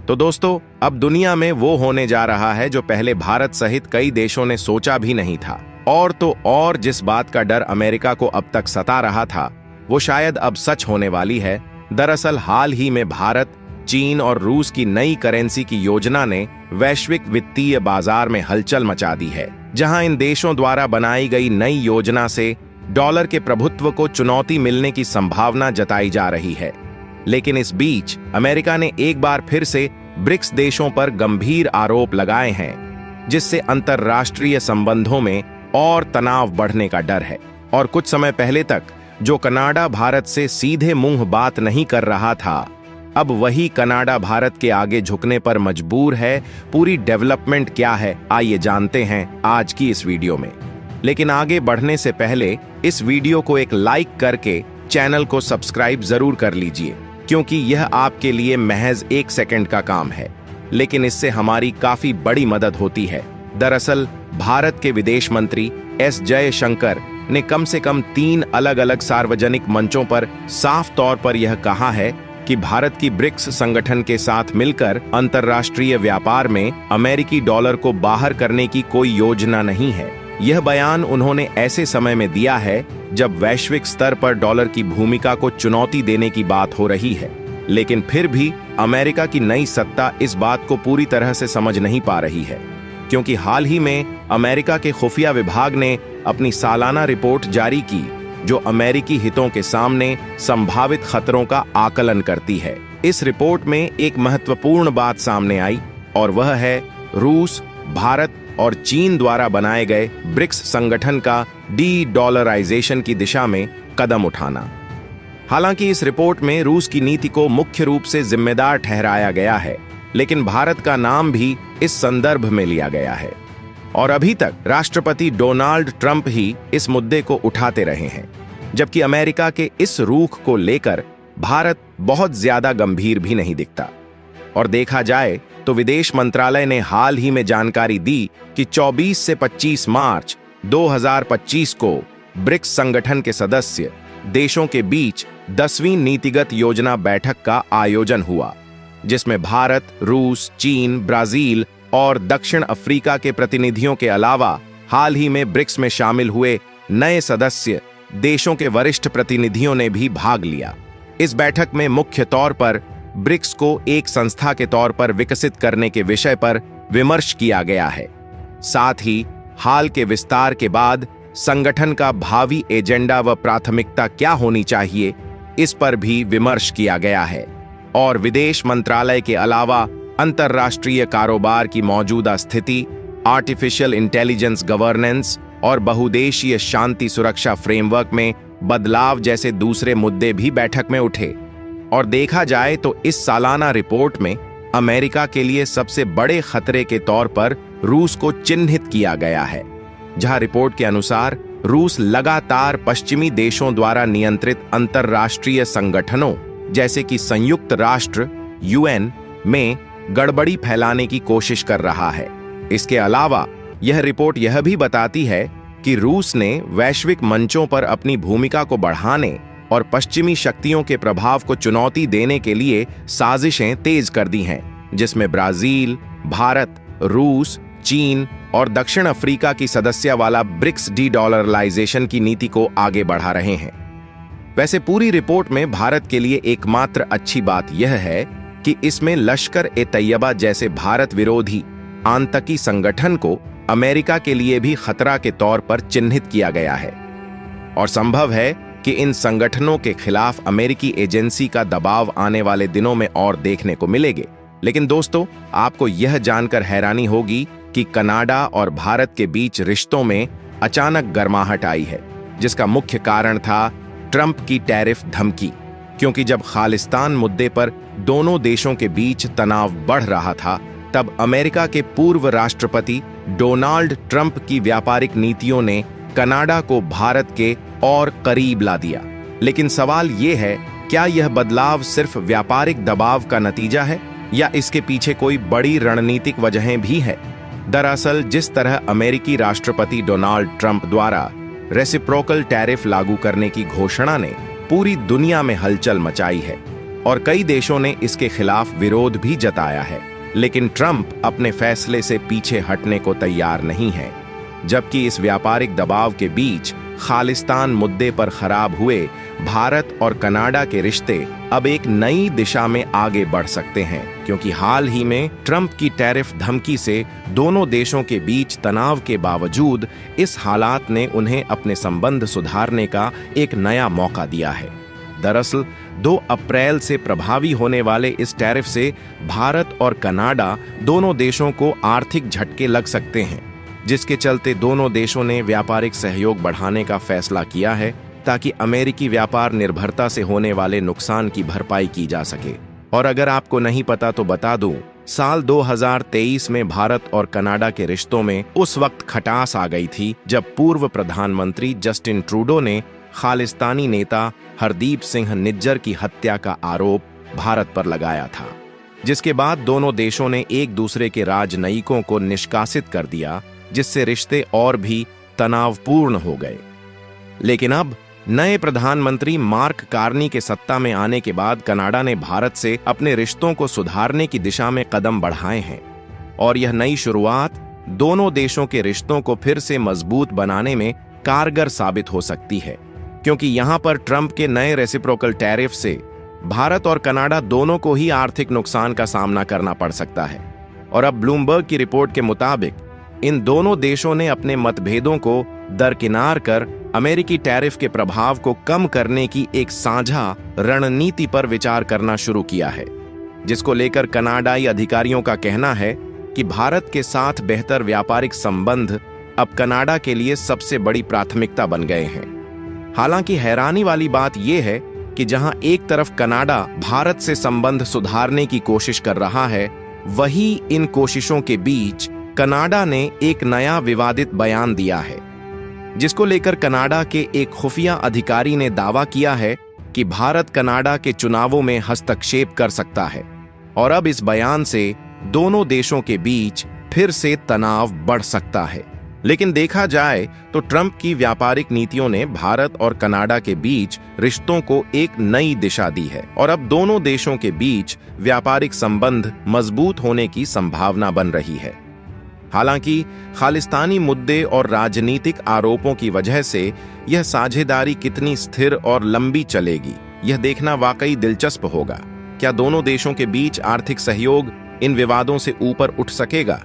तो दोस्तों, अब दुनिया में वो होने जा रहा है जो पहले भारत सहित कई देशों ने सोचा भी नहीं था। और तो और जिस बात का डर अमेरिका को अब तक सता रहा था, वो शायद अब सच होने वाली है। दरअसल हाल ही में भारत, चीन और रूस की नई करेंसी की योजना ने वैश्विक वित्तीय बाजार में हलचल मचा दी है, जहां इन देशों द्वारा बनाई गई नई योजना से डॉलर के प्रभुत्व को चुनौती मिलने की संभावना जताई जा रही है। लेकिन इस बीच अमेरिका ने एक बार फिर से ब्रिक्स देशों पर गंभीर आरोप लगाए हैं, जिससे अंतर्राष्ट्रीय संबंधों में और तनाव बढ़ने का डर है। और कुछ समय पहले तक जो कनाडा भारत से सीधे मुंह बात नहीं कर रहा था, अब वही कनाडा भारत के आगे झुकने पर मजबूर है। पूरी डेवलपमेंट क्या है, आइए जानते हैं आज की इस वीडियो में। लेकिन आगे बढ़ने से पहले इस वीडियो को एक लाइक करके चैनल को सब्सक्राइब जरूर कर लीजिए, क्योंकि यह आपके लिए महज 1 सेकंड का काम है, लेकिन इससे हमारी काफी बड़ी मदद होती है। दरअसल भारत के विदेश मंत्री एस जयशंकर ने कम से कम 3 अलग अलग सार्वजनिक मंचों पर साफ तौर पर यह कहा है कि भारत की ब्रिक्स संगठन के साथ मिलकर अंतर्राष्ट्रीय व्यापार में अमेरिकी डॉलर को बाहर करने की कोई योजना नहीं है। यह बयान उन्होंने ऐसे समय में दिया है जब वैश्विक स्तर पर डॉलर की भूमिका को चुनौती देने की बात हो रही है। लेकिन फिर भी अमेरिका की नई सत्ता इस बात को पूरी तरह से समझ नहीं पा रही है, क्योंकि हाल ही में अमेरिका के खुफिया विभाग ने अपनी सालाना रिपोर्ट जारी की, जो अमेरिकी हितों के सामने संभावित खतरों का आकलन करती है। इस रिपोर्ट में एक महत्वपूर्ण बात सामने आई, और वह है रूस, भारत और चीन द्वारा बनाए गए ब्रिक्स संगठन का डी-डॉलराइजेशन की दिशा में कदम उठाना। हालांकि इस रिपोर्ट में रूस की नीति को मुख्य रूप से जिम्मेदार ठहराया गया है, लेकिन भारत का नाम भी इस संदर्भ में लिया गया है। और अभी तक राष्ट्रपति डोनाल्ड ट्रंप ही इस मुद्दे को उठाते रहे हैं, जबकि अमेरिका के इस रुख को लेकर भारत बहुत ज्यादा गंभीर भी नहीं दिखता। और देखा जाए तो विदेश मंत्रालय ने हाल ही में जानकारी दी कि 24 से 25 मार्च 2025 को ब्रिक्स संगठन के सदस्य देशों के बीच 10वीं नीतिगत योजना बैठक का आयोजन हुआ, जिसमें भारत, रूस, चीन, ब्राजील और दक्षिण अफ्रीका के प्रतिनिधियों के अलावा हाल ही में ब्रिक्स में शामिल हुए नए सदस्य देशों के वरिष्ठ प्रतिनिधियों ने भी भाग लिया। इस बैठक में मुख्य तौर पर ब्रिक्स को एक संस्था के तौर पर विकसित करने के विषय पर विमर्श किया गया है। साथ ही हाल के विस्तार के बाद संगठन का भावी एजेंडा व प्राथमिकता क्या होनी चाहिए, इस पर भी विमर्श किया गया है। और विदेश मंत्रालय के अलावा अंतर्राष्ट्रीय कारोबार की मौजूदा स्थिति, आर्टिफिशियल इंटेलिजेंस गवर्नेंस और बहुदेशीय शांति सुरक्षा फ्रेमवर्क में बदलाव जैसे दूसरे मुद्दे भी बैठक में उठे। और देखा जाए तो इस सालाना रिपोर्ट में अमेरिका के लिए सबसे बड़े खतरे के तौर पर रूस को चिन्हित किया गया है, जहां रिपोर्ट के अनुसार रूस लगातार पश्चिमी देशों द्वारा नियंत्रित अंतर्राष्ट्रीय संगठनों जैसे कि संयुक्त राष्ट्र (UN) में गड़बड़ी फैलाने की कोशिश कर रहा है। इसके अलावा यह रिपोर्ट यह भी बताती है कि रूस ने वैश्विक मंचों पर अपनी भूमिका को बढ़ाने और पश्चिमी शक्तियों के प्रभाव को चुनौती देने के लिए साजिशें तेज कर दी हैं, जिसमें ब्राजील, भारत, रूस, चीन और दक्षिण अफ्रीका की सदस्य वाला ब्रिक्स डी-डॉलराइजेशन की नीति को आगे बढ़ा रहे हैं। वैसे पूरी रिपोर्ट में भारत के लिए एकमात्र अच्छी बात यह है कि इसमें लश्कर-ए-तैयबा जैसे भारत विरोधी आतंकी संगठन को अमेरिका के लिए भी खतरा के तौर पर चिन्हित किया गया है। और संभव है कि इन संगठनों के खिलाफ अमेरिकी एजेंसी का दबाव आने वाले दिनों में और देखने को मिलेंगे। लेकिन दोस्तों, आपको यह जानकर हैरानी होगी कि कनाडा और भारत के बीच रिश्तों में अचानक गर्माहट आई है, जिसका मुख्य कारण था ट्रंप की टैरिफ धमकी। क्योंकि जब खालिस्तान मुद्दे पर दोनों देशों के बीच तनाव बढ़ रहा था, तब अमेरिका के पूर्व राष्ट्रपति डोनाल्ड ट्रंप की व्यापारिक नीतियों ने कनाडा को भारत के और करीब ला दिया। लेकिन सवाल यह है, क्या यह बदलाव सिर्फ व्यापारिक दबाव का नतीजा है या इसके पीछे कोई बड़ी रणनीतिक वजहें भी है? दरअसल जिस तरह अमेरिकी राष्ट्रपति डोनाल्ड ट्रंप द्वारा रेसिप्रोकल टैरिफ लागू करने की घोषणा ने पूरी दुनिया में हलचल मचाई है, और कई देशों ने इसके खिलाफ विरोध भी जताया है। लेकिन ट्रंप अपने फैसले से पीछे हटने को तैयार नहीं है। जबकि इस व्यापारिक दबाव के बीच खालिस्तान मुद्दे पर खराब हुए भारत और कनाडा के रिश्ते अब एक नई दिशा में आगे बढ़ सकते हैं, क्योंकि हाल ही में ट्रंप की टैरिफ धमकी से दोनों देशों के बीच तनाव के बावजूद इस हालात ने उन्हें अपने संबंध सुधारने का एक नया मौका दिया है। दरअसल 2 अप्रैल से प्रभावी होने वाले इस टैरिफ से भारत और कनाडा दोनों देशों को आर्थिक झटके लग सकते हैं, जिसके चलते दोनों देशों ने व्यापारिक सहयोग बढ़ाने का फैसला किया है ताकि अमेरिकी व्यापार निर्भरता से होने वाले नुकसान की भरपाई की जा सके। और अगर आपको नहीं पता तो बता दूं, साल 2023 में भारत और कनाडा के रिश्तों में उस वक्त खटास आ गई थी जब पूर्व प्रधानमंत्री जस्टिन ट्रूडो ने खालिस्तानी नेता हरदीप सिंह निज्जर की हत्या का आरोप भारत पर लगाया था, जिसके बाद दोनों देशों ने एक दूसरे के राजनयिकों को निष्कासित कर दिया, जिससे रिश्ते और भी तनावपूर्ण हो गए। लेकिन अब नए प्रधानमंत्री मार्क कार्नी के सत्ता में आने के बाद कनाडा ने भारत से अपने रिश्तों को सुधारने की दिशा में कदम बढ़ाए हैं और यह नई शुरुआत दोनों देशों के रिश्तों को फिर से मजबूत बनाने में कारगर साबित हो सकती है, क्योंकि यहां पर ट्रंप के नए रेसिप्रोकल टैरिफ से भारत और कनाडा दोनों को ही आर्थिक नुकसान का सामना करना पड़ सकता है। और अब ब्लूमबर्ग की रिपोर्ट के मुताबिक इन दोनों देशों ने अपने मतभेदों को दरकिनार कर अमेरिकी टैरिफ के प्रभाव को कम करने की एक साझा रणनीति पर विचार करना शुरू किया है, जिसको लेकर कनाडाई अधिकारियों का कहना है कि भारत के साथ बेहतर व्यापारिक संबंध अब कनाडा के लिए सबसे बड़ी प्राथमिकता बन गए हैं। हालांकि हैरानी वाली बात यह है कि जहां एक तरफ कनाडा भारत से संबंध सुधारने की कोशिश कर रहा है, वहीं इन कोशिशों के बीच कनाडा ने एक नया विवादित बयान दिया है, जिसको लेकर कनाडा के एक खुफिया अधिकारी ने दावा किया है कि भारत कनाडा के चुनावों में हस्तक्षेप कर सकता है। और अब इस बयान से दोनों देशों के बीच फिर से तनाव बढ़ सकता है। लेकिन देखा जाए तो ट्रंप की व्यापारिक नीतियों ने भारत और कनाडा के बीच रिश्तों को एक नई दिशा दी है और अब दोनों देशों के बीच व्यापारिक संबंध मजबूत होने की संभावना बन रही है। हालांकि खालिस्तानी मुद्दे और राजनीतिक आरोपों की वजह से यह साझेदारी कितनी स्थिर और लंबी चलेगी, यह देखना वाकई दिलचस्प होगा। क्या दोनों देशों के बीच आर्थिक सहयोग इन विवादों से ऊपर उठ सकेगा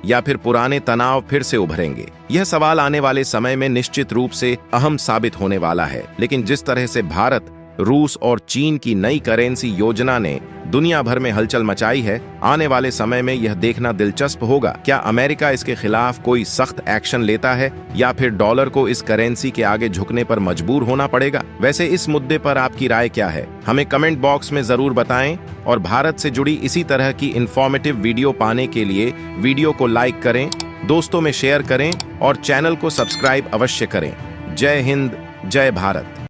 या फिर पुराने तनाव फिर से उभरेंगे? यह सवाल आने वाले समय में निश्चित रूप से अहम साबित होने वाला है। लेकिन जिस तरह से भारत, रूस और चीन की नई करेंसी योजना ने दुनिया भर में हलचल मचाई है, आने वाले समय में यह देखना दिलचस्प होगा क्या अमेरिका इसके खिलाफ कोई सख्त एक्शन लेता है या फिर डॉलर को इस करेंसी के आगे झुकने पर मजबूर होना पड़ेगा। वैसे इस मुद्दे पर आपकी राय क्या है, हमें कमेंट बॉक्स में जरूर बताएं और भारत से जुड़ी इसी तरह की इंफॉर्मेटिव वीडियो पाने के लिए वीडियो को लाइक करें, दोस्तों में शेयर करें और चैनल को सब्सक्राइब अवश्य करें। जय हिंद, जय भारत।